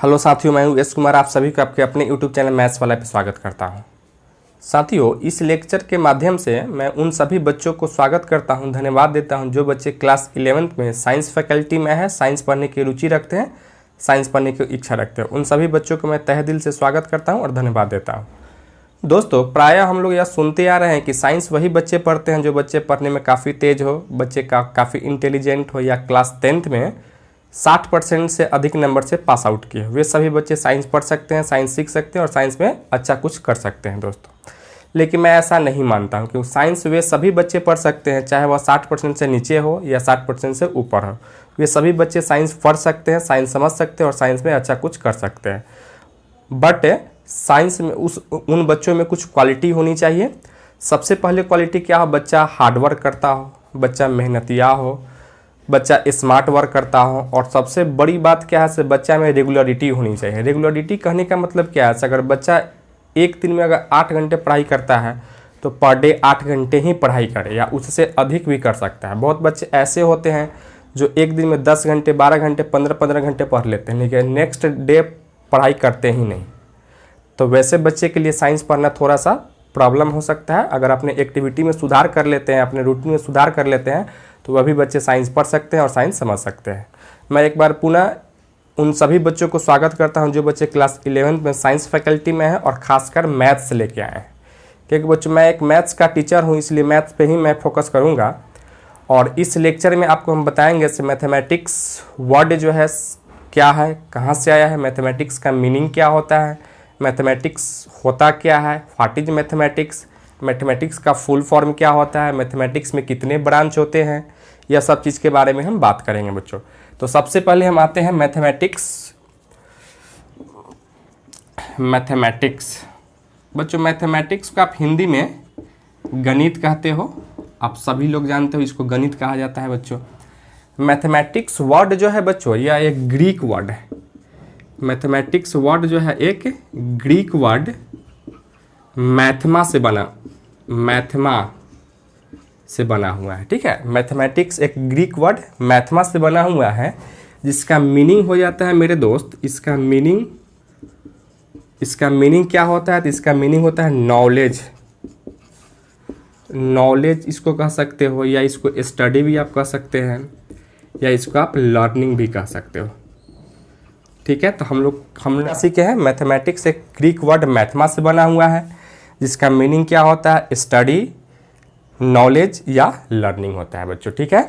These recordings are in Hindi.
हेलो साथियों, मैं हूं एस कुमार। आप सभी को आपके अपने यूट्यूब चैनल मैथ्स वाला पे स्वागत करता हूं। साथियों, इस लेक्चर के माध्यम से मैं उन सभी बच्चों को स्वागत करता हूं, धन्यवाद देता हूं जो बच्चे क्लास 11th में साइंस फैकल्टी में है, साइंस पढ़ने की रुचि रखते हैं, साइंस पढ़ने की इच्छा रखते हैं। उन सभी बच्चों को मैं तहे दिल से स्वागत करता हूँ और धन्यवाद देता हूँ। दोस्तों, प्रायः हम लोग यह सुनते आ रहे हैं कि साइंस वही बच्चे पढ़ते हैं जो बच्चे पढ़ने में काफ़ी तेज हो, बच्चे काफ़ी इंटेलिजेंट हो या क्लास 10th में 60% से अधिक नंबर से पास आउट किए, वे सभी बच्चे साइंस पढ़ सकते हैं, साइंस सीख सकते हैं और साइंस में अच्छा कुछ कर सकते हैं दोस्तों। लेकिन मैं ऐसा नहीं मानता हूँ, क्योंकि साइंस वे सभी बच्चे पढ़ सकते हैं, चाहे वह 60% से नीचे हो या 60% से ऊपर हो। वे सभी बच्चे साइंस पढ़ सकते हैं, साइंस समझ सकते हैं और साइंस में अच्छा कुछ कर सकते हैं। बट साइंस में उन बच्चों में कुछ क्वालिटी होनी चाहिए। सबसे पहले क्वालिटी क्या हो? बच्चा हार्डवर्क करता हो, बच्चा मेहनतिया हो, बच्चा स्मार्ट वर्क करता हो। और सबसे बड़ी बात क्या है, बच्चा में रेगुलरिटी होनी चाहिए। रेगुलरिटी कहने का मतलब क्या है? अगर बच्चा एक दिन में अगर 8 घंटे पढ़ाई करता है तो पर डे 8 घंटे ही पढ़ाई करे, या उससे अधिक भी कर सकता है। बहुत बच्चे ऐसे होते हैं जो एक दिन में 10 घंटे, 12 घंटे, 15-15 घंटे पढ़ लेते हैं, लेकिन नेक्स्ट डे पढ़ाई करते ही नहीं। तो वैसे बच्चे के लिए साइंस पढ़ना थोड़ा सा प्रॉब्लम हो सकता है। अगर अपने एक्टिविटी में सुधार कर लेते हैं, अपने रूटीन में सुधार कर लेते हैं, तो वह भी बच्चे साइंस पढ़ सकते हैं और साइंस समझ सकते हैं। मैं एक बार पुनः उन सभी बच्चों को स्वागत करता हूं जो बच्चे क्लास 11th में साइंस फैकल्टी में हैं और ख़ासकर मैथ्स लेके आए हैं। क्योंकि बच्चों, मैं एक मैथ्स का टीचर हूं, इसलिए मैथ्स पे ही मैं फोकस करूंगा। और इस लेक्चर में आपको हम बताएंगे से मैथमेटिक्स वर्ड जो है क्या है, कहाँ से आया है, मैथमेटिक्स का मीनिंग क्या होता है, मैथमेटिक्स होता क्या है, व्हाट इज मैथमेटिक्स, मैथमेटिक्स का फुल फॉर्म क्या होता है, मैथमेटिक्स में कितने ब्रांच होते हैं, यह सब चीज़ के बारे में हम बात करेंगे बच्चों। तो सबसे पहले हम आते हैं मैथमेटिक्स। बच्चों, मैथमेटिक्स को आप हिंदी में गणित कहते हो, आप सभी लोग जानते हो इसको गणित कहा जाता है बच्चों। मैथमेटिक्स वर्ड जो है बच्चों, यह एक ग्रीक वर्ड है। मैथमेटिक्स वर्ड जो है एक ग्रीक वर्ड मैथमा से बना हुआ है। ठीक है, मैथमेटिक्स एक ग्रीक वर्ड मैथमा से बना हुआ है, जिसका मीनिंग हो जाता है मेरे दोस्त, इसका मीनिंग क्या होता है? तो इसका मीनिंग होता है नॉलेज इसको कह सकते हो, या इसको स्टडी भी आप कह सकते हैं, या इसको आप लर्निंग भी कह सकते हो। ठीक है, तो हमने सीखे हैं मैथमेटिक्स एक ग्रीक वर्ड मैथमा से बना हुआ है, जिसका मीनिंग क्या होता है? स्टडी, नॉलेज या लर्निंग होता है बच्चों। ठीक है,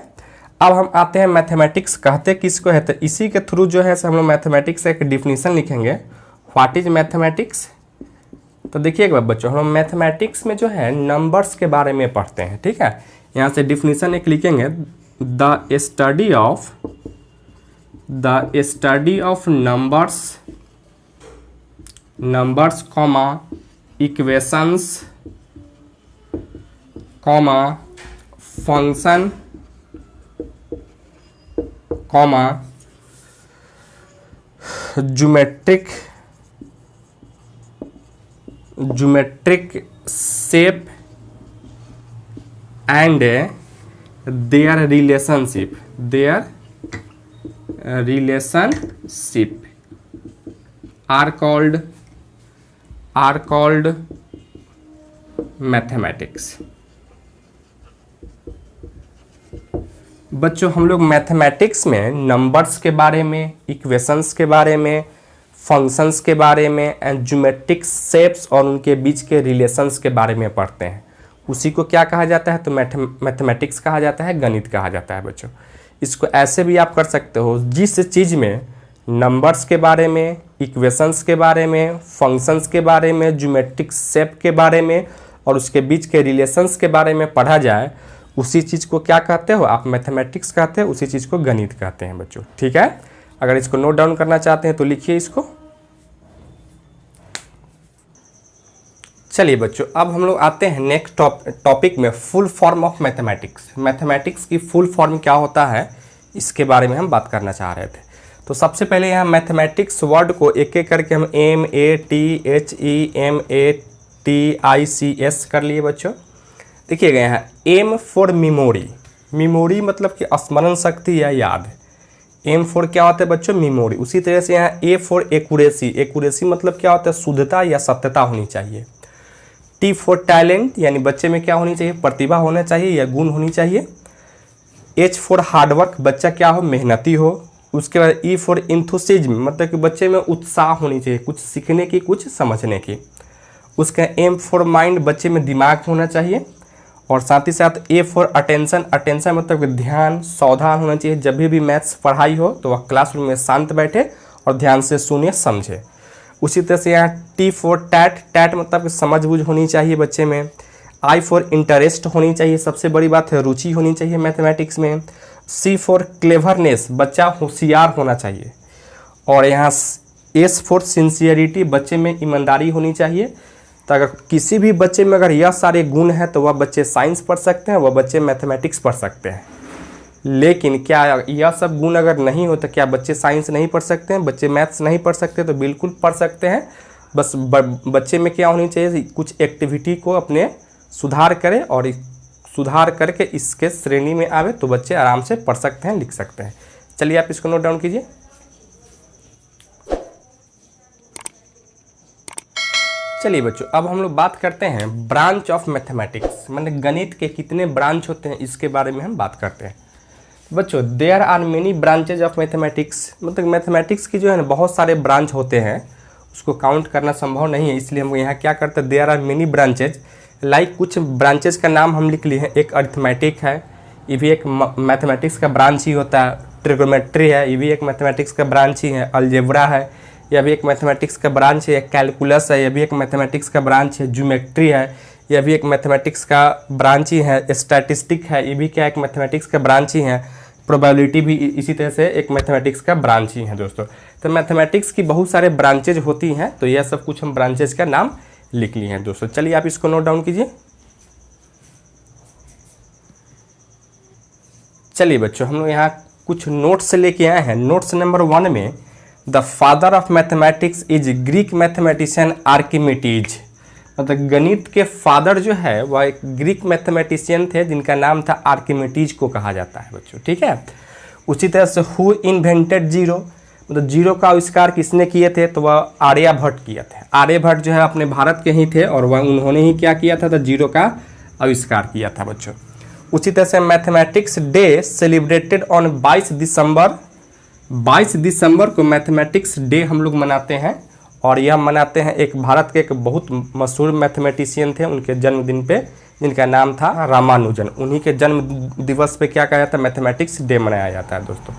अब हम आते हैं मैथमेटिक्स कहते किसको है। तो इसी के थ्रू जो है हम लोग मैथमेटिक्स से एक डिफिनीशन लिखेंगे, व्हाट इज मैथमेटिक्स। तो देखिए एक बार बच्चों, हम मैथमेटिक्स में जो है नंबर्स के बारे में पढ़ते हैं। ठीक है, यहाँ से डिफिनीशन एक लिखेंगे, the study of numbers comma equations comma function comma geometric shape and their relationship are called mathematics. बच्चों, हम लोग मैथमेटिक्स में नंबर्स के बारे में, इक्वेशंस के बारे में, फंक्शंस के बारे में एंड ज्योमेट्रिक शेप्स और उनके बीच के रिलेशंस के बारे में पढ़ते हैं। उसी को क्या कहा जाता है? तो मैथमेटिक्स कहा जाता है, गणित कहा जाता है बच्चों। इसको ऐसे भी आप कर सकते हो, जिस चीज़ में नंबर्स के बारे में, इक्वेशंस के बारे में, फंक्शंस के बारे में, ज्योमेट्रिक शेप के बारे में और उसके बीच के रिलेशंस के बारे में पढ़ा जाए, उसी चीज़ को क्या कहते हो आप? मैथमेटिक्स कहते हैं, उसी चीज़ को गणित कहते हैं बच्चों। ठीक है, अगर इसको नोट डाउन करना चाहते हैं तो लिखिए इसको। चलिए बच्चों, अब हम लोग आते हैं नेक्स्ट टॉपिक में, full form of mathematics. Mathematics की फुल फॉर्म क्या होता है, इसके बारे में हम बात करना चाह रहे थे। तो सबसे पहले यहाँ मैथमेटिक्स वर्ड को एक एक करके हम MATHEMATICS कर लिए बच्चों। देखिएगा यहाँ एम फॉर मेमोरी, मेमोरी मतलब कि स्मरण शक्ति या याद। एम फॉर क्या होता है बच्चों, मेमोरी। उसी तरह से यहाँ ए फॉर एक्यूरेसी, एक्यूरेसी मतलब क्या होता है, शुद्धता या सत्यता होनी चाहिए। टी फॉर टैलेंट, यानी बच्चे में क्या होनी चाहिए, प्रतिभा होना चाहिए या गुण होनी चाहिए। एच फॉर हार्डवर्क, बच्चा क्या हो, मेहनती हो। उसके बाद ई फॉर इंथुसिज्म, मतलब कि बच्चे में उत्साह होनी चाहिए, कुछ सीखने की, कुछ समझने की। उसका एम फॉर माइंड, बच्चे में दिमाग होना चाहिए। और साथ ही साथ ए फॉर अटेंशन, अटेंशन मतलब कि ध्यान, सावधान होना चाहिए। जब भी मैथ्स पढ़ाई हो तो वह क्लासरूम में शांत बैठे और ध्यान से सुने, समझे। उसी तरह से यहाँ टी फॉर टैट, टैट मतलब कि समझबूझ होनी चाहिए बच्चे में। आई फॉर इंटरेस्ट होनी चाहिए, सबसे बड़ी बात है रुचि होनी चाहिए मैथमेटिक्स में। सी फॉर क्लेवरनेस, बच्चा होशियार होना चाहिए। और यहाँ एस फॉर सिंसियरिटी, बच्चे में ईमानदारी होनी चाहिए। तो अगर किसी भी बच्चे में अगर यह सारे गुण हैं तो वह बच्चे साइंस पढ़ सकते हैं, वह बच्चे मैथमेटिक्स पढ़ सकते हैं। लेकिन क्या यह सब गुण अगर नहीं हो तो क्या बच्चे साइंस नहीं पढ़ सकते हैं, बच्चे मैथ्स नहीं पढ़ सकते? तो बिल्कुल पढ़ सकते हैं। बस बच्चे में क्या होनी चाहिए, कुछ एक्टिविटी को अपने सुधार करें और सुधार करके इसके श्रेणी में आवे तो बच्चे आराम से पढ़ सकते हैं, लिख सकते हैं। चलिए आप इसको नोट डाउन कीजिए। चलिए बच्चों, अब हम लोग बात करते हैं ब्रांच ऑफ मैथमेटिक्स, मतलब गणित के कितने ब्रांच होते हैं इसके बारे में हम बात करते हैं। बच्चों there are many branches of mathematics, मतलब मैथमेटिक्स की जो है ना बहुत सारे ब्रांच होते हैं, उसको काउंट करना संभव नहीं है, इसलिए हम यहाँ क्या करते हैं, there are many branches. Like कुछ ब्रांचेज का नाम हम लिख लिए हैं। एक अरिथमेटिक है, ये भी एक मैथमेटिक्स का ब्रांच ही होता है। ट्रिगोनोमेट्री है, ये भी एक मैथमेटिक्स का ब्रांच ही है। अलजेब्रा है, यह भी एक मैथमेटिक्स का ब्रांच है। कैलकुलस है, यह भी एक मैथमेटिक्स का ब्रांच है। ज्योमेट्री है, यह भी एक मैथमेटिक्स का ब्रांच ही है। स्टैटिस्टिक है, ये भी क्या एक मैथमेटिक्स का ब्रांच ही है। प्रोबेबिलिटी भी इसी तरह से एक मैथमेटिक्स का ब्रांच ही है दोस्तों। तो मैथमेटिक्स की बहुत सारे ब्रांचेज होती हैं, तो यह सब कुछ हम ब्रांचेज का नाम लिख लिए हैं दोस्तों। चलिए आप इसको नोट डाउन कीजिए। चलिए बच्चों, हम लोग यहाँ कुछ नोट्स लेके आए हैं। नोट्स नंबर 1 में the father of mathematics is Greek mathematician Archimedes, मतलब गणित के फादर जो है वह एक ग्रीक मैथमेटिशियन थे जिनका नाम था आर्किमिडीज को कहा जाता है बच्चों, ठीक है। उसी तरह से हु इन्वेंटेड जीरो, मतलब जीरो का आविष्कार किसने किए थे, तो वह आर्यभट्ट किए थे। आर्यभट्ट जो है अपने भारत के ही थे और वह उन्होंने ही क्या किया था, तो जीरो का आविष्कार किया था बच्चों। उसी तरह से मैथमेटिक्स डे सेलिब्रेटेड ऑन 22 दिसंबर, 22 दिसंबर को मैथमेटिक्स डे हम लोग मनाते हैं। और यह मनाते हैं एक भारत के एक बहुत मशहूर मैथमेटिशियन थे, उनके जन्मदिन पे, जिनका नाम था रामानुजन। उन्हीं के जन्म दिवस पे क्या कहा जाता है, मैथमेटिक्स डे मनाया जाता है दोस्तों।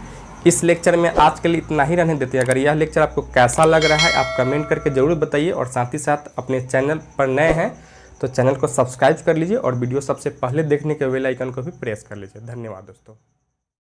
इस लेक्चर में आज के लिए इतना ही रहने देते हैं। अगर यह लेक्चर आपको कैसा लग रहा है आप कमेंट करके ज़रूर बताइए, और साथ ही साथ अपने चैनल पर नए हैं तो चैनल को सब्सक्राइब कर लीजिए और वीडियो सबसे पहले देखने के बेल आइकन को भी प्रेस कर लीजिए। धन्यवाद दोस्तों।